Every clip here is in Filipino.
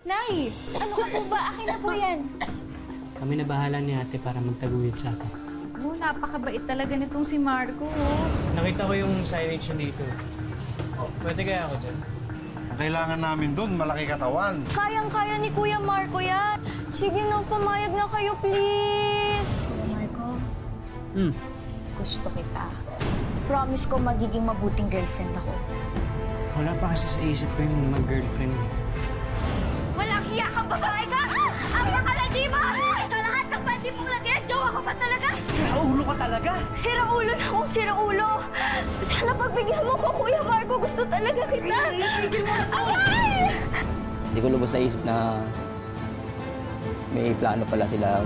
Nay! Ano ka po ba? Akin na po yan. Kami na bahala ni ate para magtaguyod sa atin. Oh, napakabait talaga nitong si Marco. Oh. Nakita ko yung signage na dito. Pwede kaya ako dyan? Ang kailangan namin doon, malaki katawan. Kayang-kaya ni Kuya Marco yan. Sige na, pumayag na kayo, please. Kuya Marco, gusto kita. Promise ko magiging mabuting girlfriend ako. Wala pa kasi sa isip ko yung mag-girlfriend. Walang hiya kang babae ka! Ang nakalandi ba? Sa lahat ng pwede mong lagyan, jowa ka pa talaga? Sira ulo ka talaga! Sira ulo na akong sira ulo. Sana pagbigyan mo ko, Kuya Marco. Gusto talaga kita. Ay! Hindi ko lubos sa isip na may plano pala silang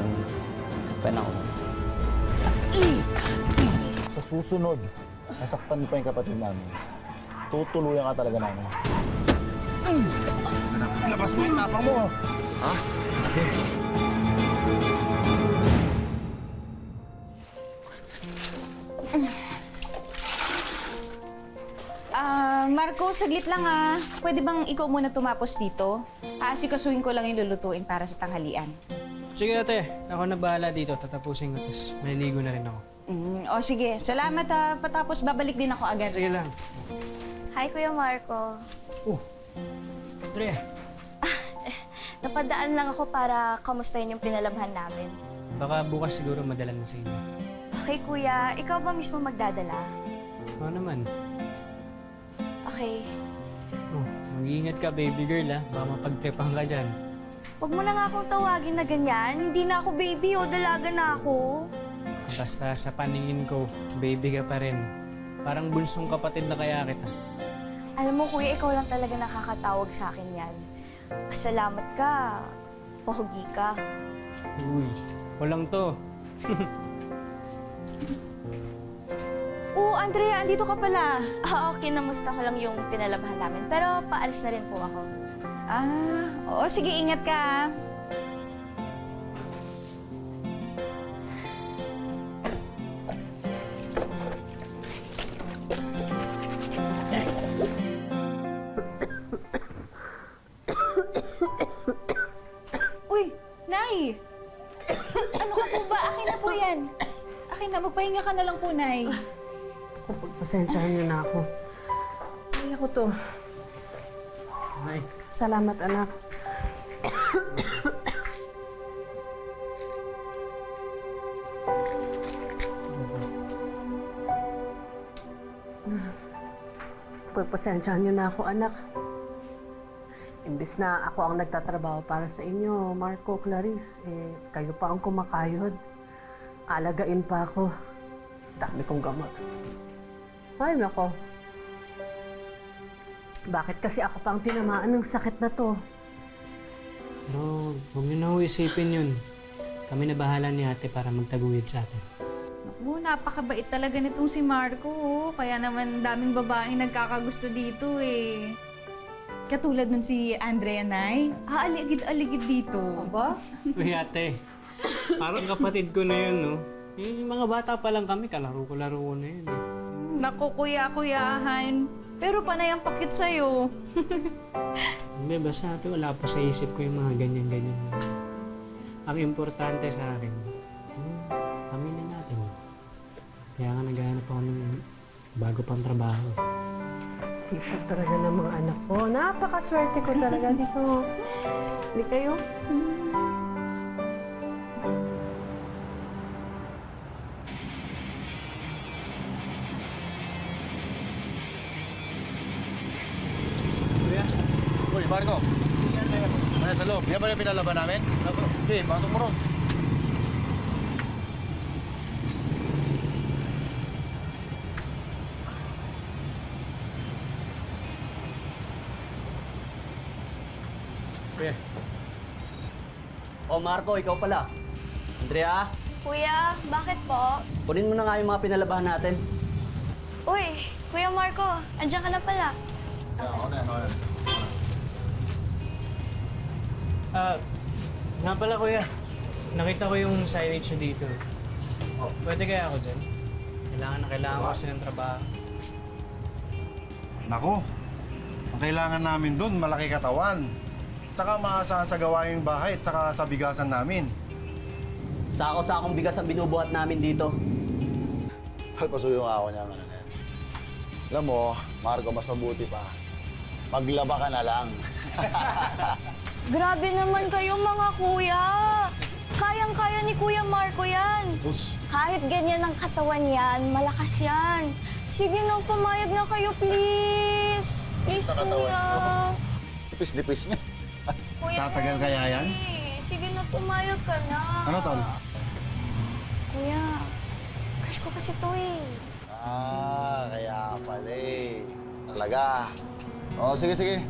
saktan ako. Sa susunod, nasaktan niyo pa yung kapatid namin. Tutuluyan ka talaga namin. Labas mo yung tapang mo! Ha? Marco, saglit lang Pwede bang ikaw muna tumapos dito? Aasikasuhin ko lang yung lulutuin para sa tanghalian. Sige ate, ako na bahala dito. Tatapusin ko, tapos maliligo na rin ako. O sige, salamat patapos babalik din ako agad. Sige lang. Hi, Kuya Marco. Andrea, Napadaan lang ako para kamustahin yung pinalabhan namin. baka bukas siguro madala na sa inyo. Okay, Kuya. Ikaw ba mismo magdadala? Oo naman. Okay. Oh, mag-iingat ka, baby girl, Baka mapagtripan ka dyan. Huwag mo na nga akong tawagin na ganyan. Hindi na ako baby o dalaga na ako. Basta sa paningin ko, baby ka pa rin. Parang bunsong kapatid na kaya kita. Alam mo, Kuya, ikaw lang talaga nakakatawag sa akin yan. Salamat ka. Pogi ka. Uy, walang to. Andrea, andito ka pala. Okay, namusta ko lang yung pinalabhan namin. Pero paalis na rin po ako. Oo, sige, ingat ka Uy, Nay! Ano ka po ba? Akin na po yan. Akin na, magpahinga ka na lang po, Nay. Pasensyahan niyo na ako. Kaya ko to. Ay, Salamat, anak. Pagpasensyahan niyo na ako, anak. Imbis na ako ang nagtatrabaho para sa inyo, Marco, Clarice, kayo pa ang kumakayod. Alagain pa ako. Dami kong gamot. Ay, nako. Bakit kasi ako pang tinamaan ng sakit na to? pero huwag niyo na ho isipin yun. Kami na bahala ni ate para magtaguyod sa atin. Napakabait talaga nitong si Marco. Kaya naman daming babaeng nagkakagusto dito Katulad nun si Andrea, Nay. Aligid-aligid dito. Ba? Uy ate, parang kapatid ko na yun, no? Yung mga bata pa lang kami, kalaro-laro ko na yun. Naku, kuya-kuyahan. Pero panay ang pakit sa'yo. Hindi, basta ate, wala pa sa isip ko yung mga ganyan-ganyan. Ang importante sa akin, kami na natin. Kaya nga naghahanap ako ng bago pang trabaho. Sipag talaga ng mga anak ko. Napakaswerte ko talaga dito. Hindi kayo? Kuya, Uy, Marco! sige ate. Ano sa loob? Yan ba yung pinalaban namin? Hindi, pasok mo ron. Kuya, Oh, Marco, ikaw pala. Andrea, Kuya, bakit po? kunin mo na nga yung mga pinalabahan natin. Uy, Kuya Marco, andyan ka na pala. nga pala kuya, nakita ko yung signage na dito. Pwede kaya ako dyan? Kailangan ko kasi ng trabaho. Nako, ang kailangan namin doon, malaki katawan. Tsaka maasahan sa gawaing bahay at saka sa bigasan namin. Sako-sakong bigas ang binubuhat namin dito. Pagpasuyo nga ako niya ang ano na yan. Alam mo, Marco, mas mabuti pa. Maglaba ka na lang. Grabe naman kayo mga kuya. Kayang-kaya ni Kuya Marco yan. Bus, Kahit ganyan ang katawan yan, malakas yan. Sige na, pumayag na kayo, please. Please, Sa katawan. kuya. nipis-nipis niya. Kuya Tatagal kaya yan? Henry, sige na, pumayag ka na. Ano, Tol? Kuya, crush ko kasi to eh. Kaya pala eh. Talaga. O, sige.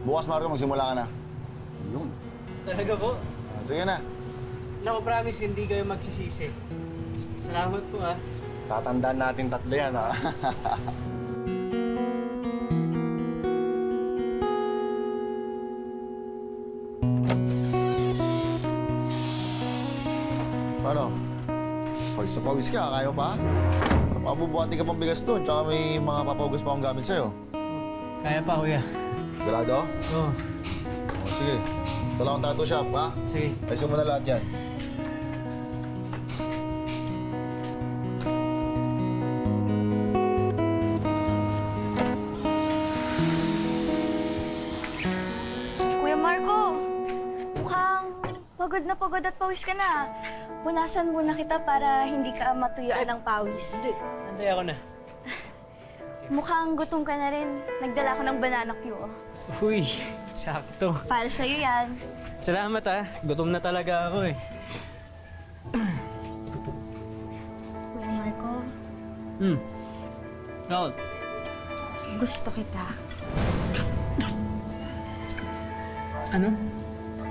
Bukas, Marco, magsimula ka na. Yun. Talaga po? Sige na. Naku, promise, hindi kayo magsisisi. Salamat po, ah. Tatandaan natin tatlo yan, ha? Ano? Pag sa pawis ka, kaya mo pa? Mabubuhati ka pang bigas doon, tsaka may mga papahugas pa akong gamit sa'yo. Kaya pa, kuya. Galado? Oo, O, sige. Ito lang ang tattoo shop, ha? sige. Ayusin mo na lahat yan. Kuya Marco, mukhang pagod at pawis ka na. Punasan muna kita para hindi ka matuyuan ng pawis. Hindi, antay ako na. Mukhang gutom ka na rin. Nagdala ko ng banana Q. Uy, sakto. Para sa'yo yan. Salamat, ah. Gutom na talaga ako, eh. Kuya Marco, Raul. gusto kita. Ano?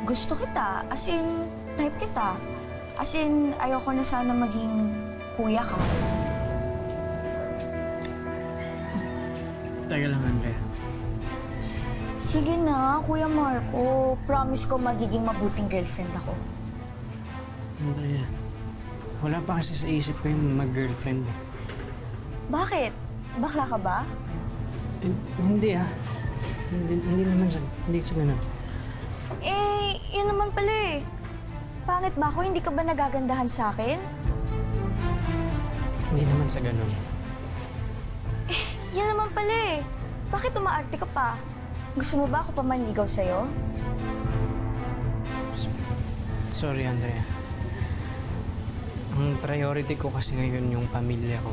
Gusto kita. As in, type kita. As in, ayoko na sana maging kuya ka. Teka lang, Andrea. Sige na, Kuya Marco. Promise ko magiging mabuting girlfriend ako. Andrea, wala pa kasi sa isip ko yung mag-girlfriend. Bakit? Bakla ka ba? Hindi, ah. Hindi naman sa ganun. Eh, yun naman pala eh. Pangit ba ako? Hindi ka ba nagagandahan sa akin? Hindi naman sa ganun. Yan naman pala eh. Bakit umaarte ka pa? Gusto mo ba ako pa manligaw sa'yo? Sorry, Andrea. Ang priority ko kasi ngayon yung pamilya ko.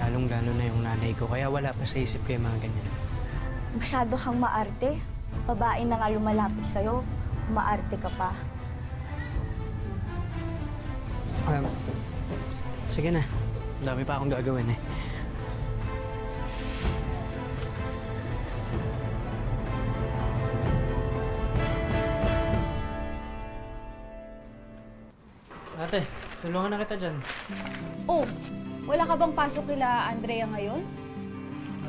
Lalong-lalo na yung nanay ko. Kaya wala pa sa isip ko yung mga ganyan. Masyado kang maarte. Babae na nga lumalapit sa'yo. Maarte ka pa. Sige na. Dami pa akong gagawin, eh. Ate, tulungan na kita dyan. Oh, wala ka bang pasok kila Andrea ngayon?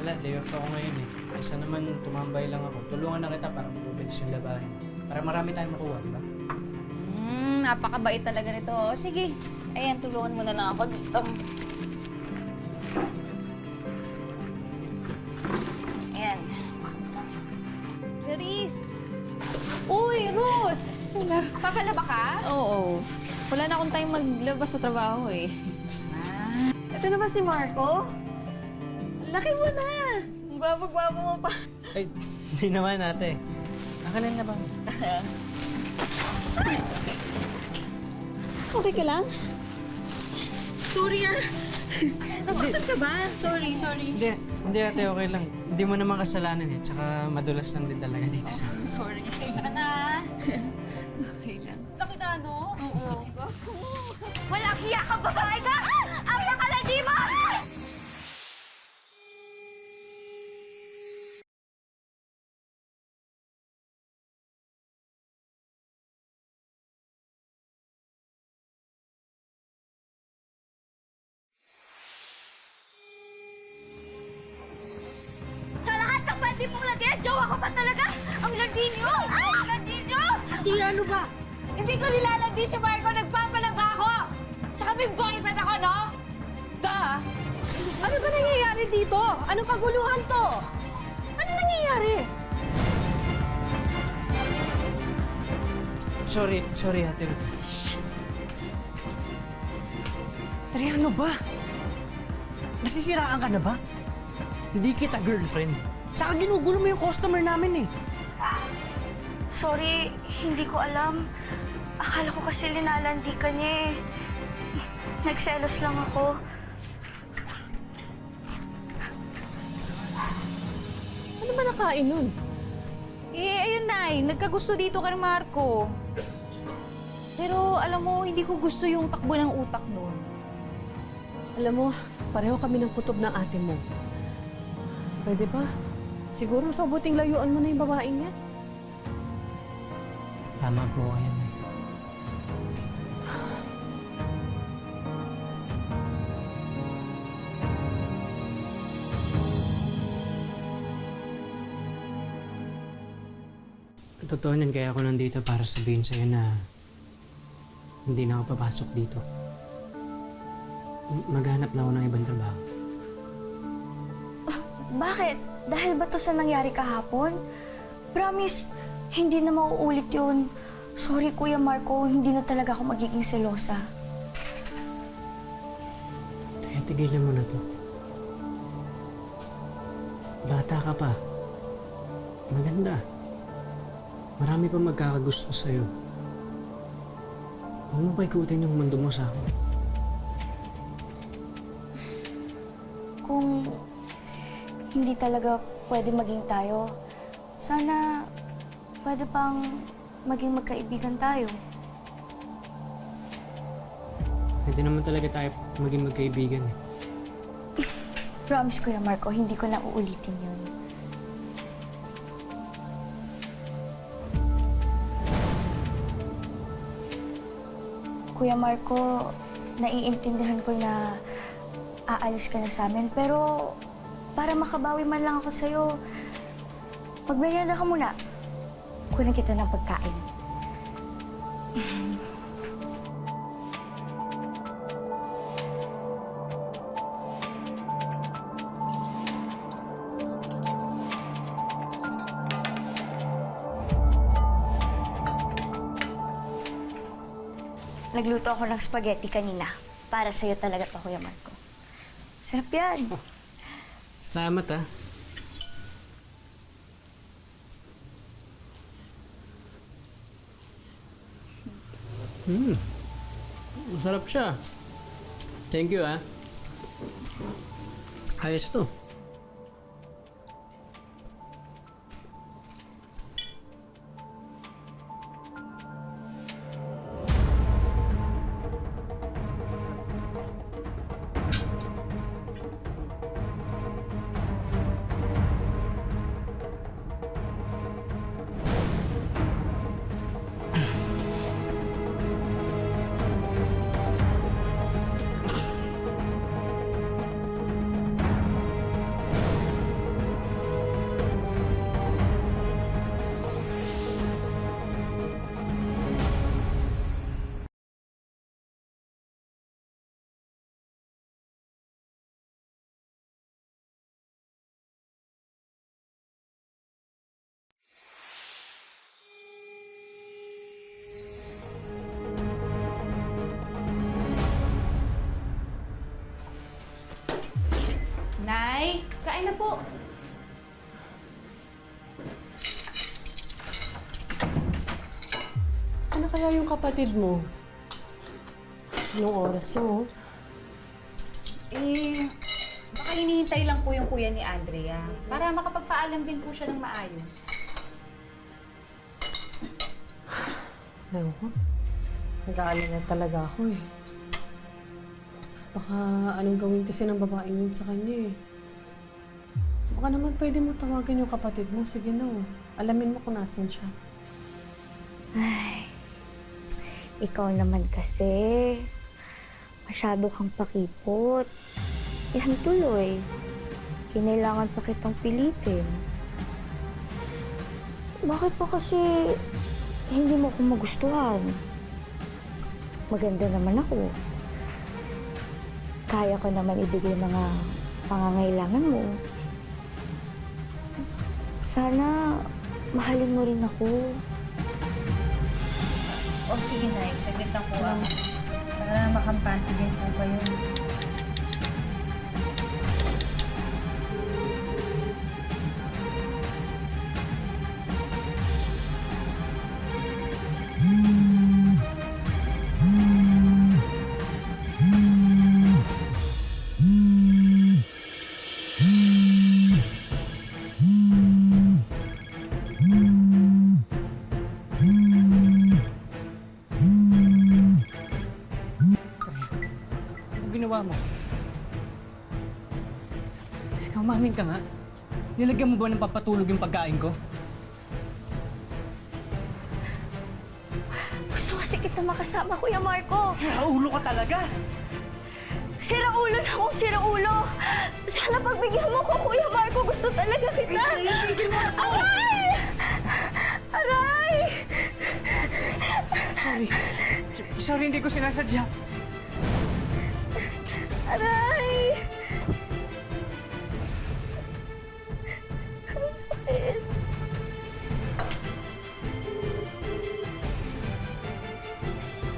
Wala, day off ako ngayon, eh. Kaysa naman tumambay lang ako. Tulungan na kita para mabubilis yung labahin. Para marami tayong makuha, di ba? Napakabait talaga nito. O, sige. Ayan, tulungan mo na lang ako dito. Ayan. Clarice! Uy, Ruth! Kakalaba ka? Oo. Wala na akong time maglabas sa trabaho eh. Ito na ba si Marco? Laki mo na! Ang gwapo-gwapo mo pa. Ay, hindi naman, ate. Nakalan na ba? Okay ka lang? Sorry ah. Nasaktan ka ba? Sorry. Hindi ate, okay lang. Hindi mo naman kasalanan, eh. Tsaka madulas lang din talaga dito sa... Sorry. Kaya ka na. Okay lang. Laki ka, no? Oo. Walang hiya ka, babae ka! Ang nakalandi mo! Sa lahat ng pwede mong lagyan, jowa ko pa talaga! Ang landi niyo! Ang landi niyo! Di ano ba? Hindi ko nilalandi si Marco. Nagpapalaba ako! Tsaka may boyfriend ako, no? Da! Ano ba nangyayari dito? Anong kaguluhan to? Ano nangyayari? Sorry, Ate Ruth. Triano ba? Nasisiraan ka na ba? Hindi kita girlfriend. Tsaka ginugulo mo yung customer namin eh. Sorry, hindi ko alam. Akala ko kasi linalandi ka niya eh. Nagselos lang ako. Ano ba nakain nun? Eh, ayun, Nay. Nagkagusto dito kay Marco. Pero alam mo, hindi ko gusto yung takbo ng utak nun. Alam mo, pareho kami ng kutob ng ate mo. Pwede ba? Siguro sa buting layuan mo na yung babaeng yan. Tama po kayo, Nay. Totoo niyan, kaya ako nandito para sabihin sa'yo na hindi na ako papasok dito. Maghanap na ako ng ibang trabaho. Bakit? Dahil ba to sa nangyari kahapon? Promise, hindi na mauulit yun. Sorry, Kuya Marco, hindi na talaga ako magiging selosa. Kaya tigilan mo na to. Bata ka pa. Maganda. Marami pa magkakagusto sa'yo. Huwag mo paikutin yung mundo mo sa akin. Kung hindi talaga pwede maging tayo, sana pwede pang maging magkaibigan tayo. Pwede naman talaga tayo maging magkaibigan eh. Promise, Kuya Marco, hindi ko na uulitin yun. Kuya Marco, naiintindihan ko na aalis ka na sa amin, pero para makabawi man lang ako sa'yo, magmerienda ka muna. Kunin kita ng pagkain. Nagluto ako ng spaghetti kanina. Para sa'yo talaga to, Kuya Marco. Sarap yan. Salamat ah. Masarap siya. Thank you ah. Ayos to. Nay, kain na po. Sana kaya yung kapatid mo? Anong oras na, oh? Eh, baka hinihintay lang po yung kuya ni Andrea para makapagpaalam din po siya ng maayos. Ewan ko. Nag-aalala talaga ako eh. Baka anong gawin kasi ng babaeng yun sa kanya eh. Baka naman pwede mo tawagan yung kapatid mo. Sige na, oh. Alamin mo kung nasan siya. Ay, ikaw naman kasi. Masyado kang pakipot. Yan tuloy. Kinailangan pa kitang pilitin. Bakit pa kasi hindi mo ako magustuhan? Maganda naman ako. Kaya ko naman ibigay mga pangangailangan mo. Sana mahalin mo rin ako. O sige, Nay. Saglit lang po. Para makampante din po kayo. Ano ginawa mo? Teka, umamin ka nga. Nilagyan mo ba ng papatulog yung pagkain ko? Gusto kasi kita makasama, Kuya Marco. Ulo ka talaga! Siraulo na akong siraulo. Sana pagbigyan mo ko, Kuya Marco. Gusto talaga kita. Aray! Aray! Sorry. Sorry, hindi ko sinasadya. Aray! Ang sakit.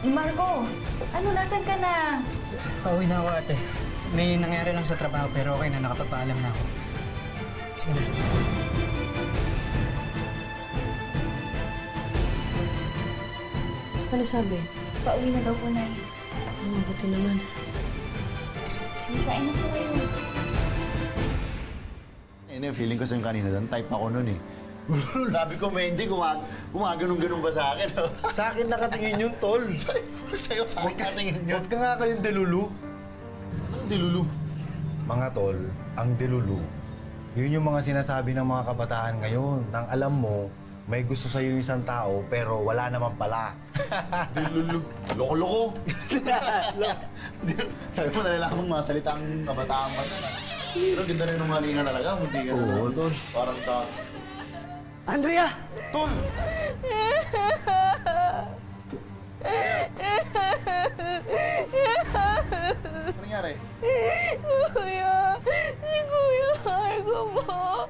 Marco, ano, nasan ka na? Pauwi na ako, ate. May nangyari lang sa trabaho pero okay na, nakapagpaalam na ako. Sige na. Ano sabi? Pauwi na daw po, Nay. Mabuti naman. Sige, kain na po kayo. Feeling ko sa yung kanina doon, type ako nun eh. Sabi ko, Mendy, gumaganon-ganon ba sa akin? Sa akin nakatingin yung tol. Sa'yo, sa akin nakatingin yun. Huwag ka nga kayong delulu. Anong dilulu? Mga tol, ang delulu, yun yung mga sinasabi ng mga kabataan ngayon. Nang alam mo, may gusto sa'yo yung isang tao, pero wala naman pala. Dilulu. Loko-loko. Sabi mo, nalalaman mga salitang kabataan pa na. Pero ganda rin nung kanina talaga. Hindi ka Oo, tol. Parang sa... Andrea! Tol! Ano nangyari? Kuya, si Kuya Marco po.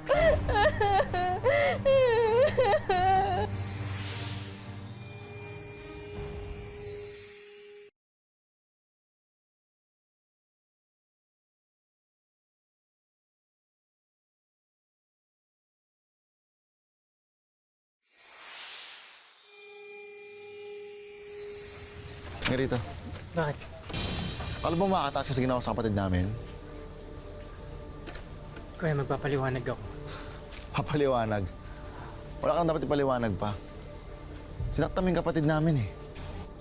Nga rito. Bakit? Alam mo makakataas kasi ginawa sa kapatid namin? Kuya, magpapaliwanag ako. Papaliwanag. Wala kang dapat ipaliwanag pa. Sinaktan yung kapatid namin eh.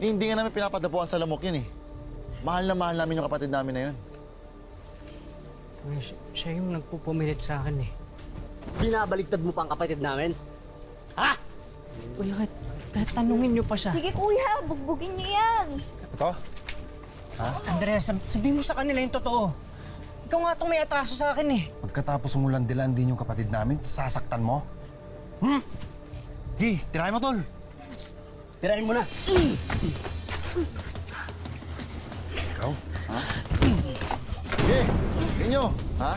Hindi nga namin pinapadapuan sa lamok yun eh. Mahal na mahal namin yung kapatid namin na yun. Kuya, siya yung nagpupumilit sa akin eh. Binabaligtad mo pa ang kapatid namin? Ha? Kuya, kahit tanungin niyo pa siya. Sige, Kuya, bugbugin niyo yan. Ito? Andrea, sabihin mo sa kanila yung totoo. Ikaw nga itong may atraso sa akin eh. Pagkatapos umulandilan din yung kapatid namin, sasaktan mo? Gi, tirahin mo, tol. Tirahin mo na. Ikaw? Ha? Sige! Inyo! Ha?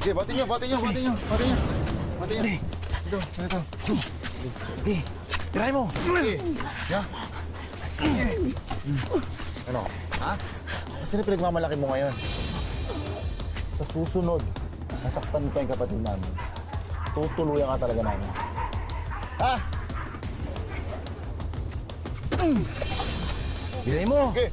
Sige, batin nyo, batin nyo, batin nyo, batin nyo. Batin nyo. Ito, ito. Gi, tirahin mo. Sige. Ya. Ano? Ha? Kasi na pinagmamalaki mo ngayon. Sa susunod, nasaktan pa yung kapatid namin. Tutuluyan ka talaga namin. Ha? Tirahin mo. Okay.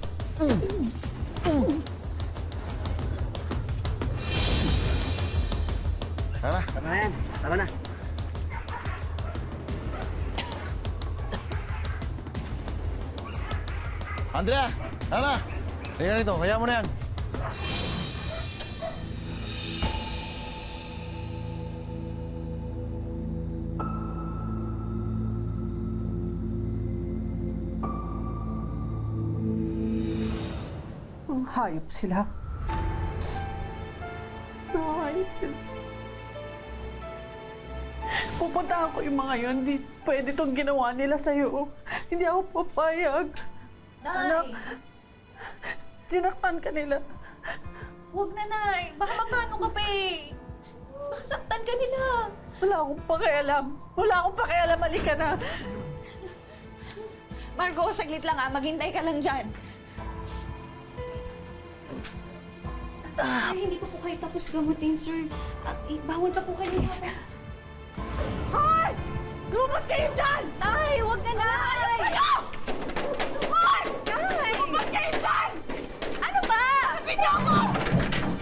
Tara na. Tama na yan. Tama na. Andrea! Tara na! Sige na rito, kaya mo na yan. Ang hayop sila. Hayop sila. Pupuntahan ko yung mga yun. Hindi pwede itong ginawa nila sa'yo. Hindi ako papayag. Anak, sinaktan ka nila. Huwag na, Nay. Baka mapano ka pa eh. Baka saktan ka nila. Wala akong pakialam. Wala akong pakialam. Halika na. Marco, saglit lang maghintay ka lang dyan. Ay, hindi ko po kayo tapos gamutin, sir. At bawal pa po kayo. Hoy! Lumabas kayo dyan! Nay, wag na, Nay! Kayo! Hoy! Nay! Lumabas kayo dyan! Ano ba? Sabi niyo ako!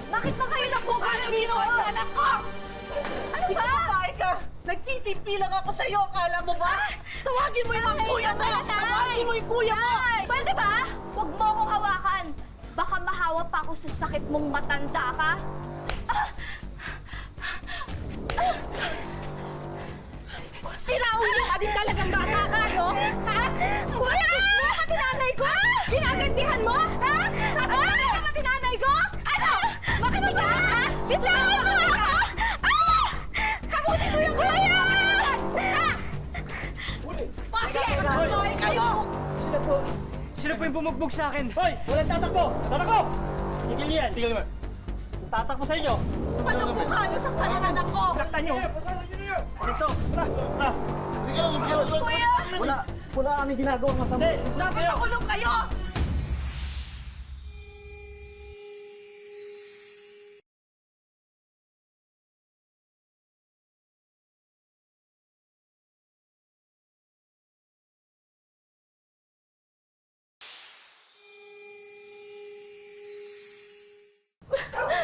Bakit ba kayo napupunta dito? Sa anak ko! Ano ba? Babae ka! Nagtitimpi lang ako sa'yo, akala mo ba? Tawagin mo yung mga kuya mo! Tawagin mo yung kuya mo! Pwede ba? Huwag mo akong hawakan. Baka mahawa pa ako sa sakit mong matanda ka. Sira ulo ka din talagang bata ka, no? Ha? Kuya! Pati nanay ko! Ginagantihan mo? Ha? Sabi mo na pati nanay ko? Ano? Bakit ba? Bitlawan mo ako! Kamutin mo yung kuya! Bakit? Hoy! Kayo! Sino po yung bumugbog sa akin? Hoy! Walang tatakbo! Tatakbo! Tigil yan! Tigil mo! Tatakbo sa inyo! Anong mukha niyo sa panananak ko? Saktan nyo! Dito! Kuya! Wala kami ginagawang masama. Dapat makulong kayo!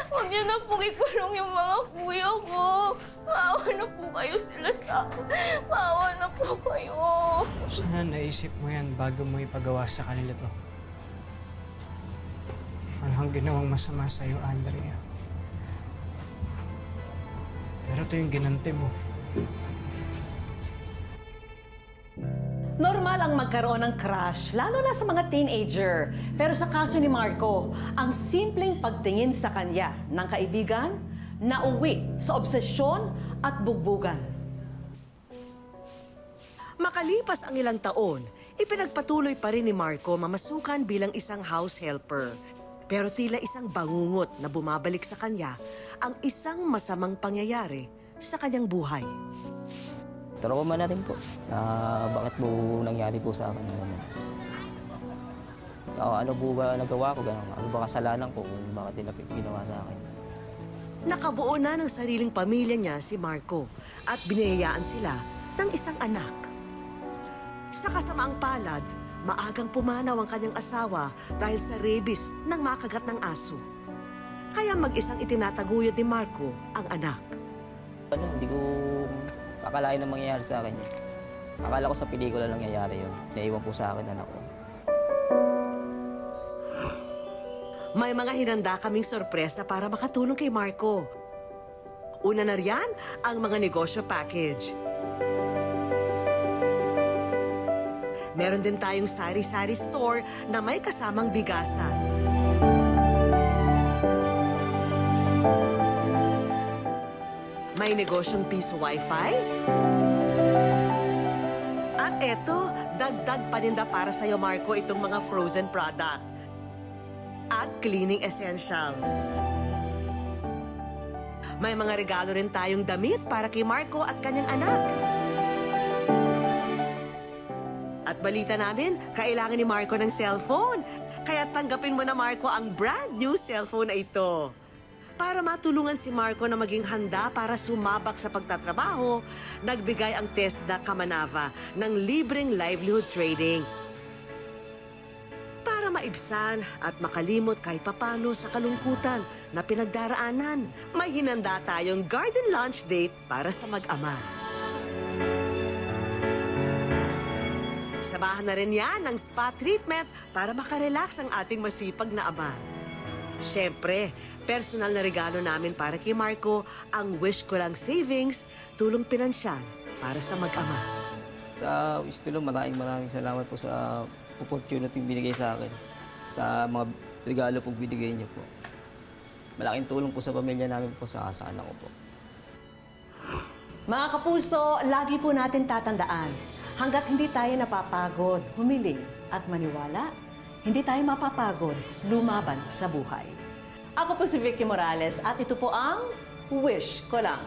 Huwag niyo na pong ikulong yung mga kuya ko. Maawa na po kayo sila sa akin. Maawa na po kayo. Sana naisip mo yan bago mo ipagawa sa kanila to. Walang ginawang masama sa'yo, Andrea. Pero ito yung ginante mo. Normal ang magkaroon ng crush, lalo na sa mga teenager. Pero sa kaso ni Marco, ang simpleng pagtingin sa kanya ng kaibigan, nauwi sa obsesyon at bugbugan. Makalipas ang ilang taon, ipinagpatuloy pa rin ni Marco mamasukan bilang isang house helper. Pero tila isang bangungot na bumabalik sa kanya ang isang masamang pangyayari sa kanyang buhay. Trauma na rin po. Bakit po nangyari po sa akin? Ano po ba nagawa ko? Ano ba kasalanan ko kung bakit nila ginawa sa akin? Nakabuo na ng sariling pamilya niya si Marco at biniyayaan sila ng isang anak. Sa kasamaang palad, maagang pumanaw ang kanyang asawa dahil sa rabies ng makagat ng aso. Kaya mag-isang itinataguyod ni Marco ang anak. Hindi ko akalain na mangyayari sa akin yun. Akala ko sa pelikula lang nangyayari yun. Naiwan po sa akin anak ko. May mga hinanda kaming sorpresa para makatulong kay Marco. Una na riyan ang mga negosyo package. Meron din tayong sari-sari store na may kasamang bigasan. May negosyong piso wifi. At eto, dagdag paninda para sa'yo, Marco, itong mga frozen product. At cleaning essentials. May mga regalo rin tayong damit para kay Marco at kanyang anak. At balita namin, kailangan ni Marco ng cellphone. Kaya tanggapin mo na, Marco, ang brand new cellphone na ito. Para matulungan si Marco na maging handa para sumabak sa pagtatrabaho, nagbigay ang TESDA Kamanava ng libreng livelihood trading. Para maibsan at makalimot kahit papano sa kalungkutan na pinagdaraanan, may hinanda tayong garden lunch date para sa mag-ama. Samahan na rin yan ng spa treatment para makarelax ang ating masipag na ama. Siyempre, personal na regalo namin para kay Marco ang Wish Ko Lang Savings, tulong pinansyal para sa mag-ama. Sa Wish Ko Lang, maraming salamat po sa opportunity binigay sa akin. Sa mga regalo po binigay niyo po. Malaking tulong po sa pamilya namin po, sa anak ko po. Mga kapuso, lagi po natin tatandaan, hanggat hindi tayo napapagod, humiling at maniwala, hindi tayo mapapagod lumaban sa buhay. Ako po si Vicky Morales at ito po ang Wish Ko Lang.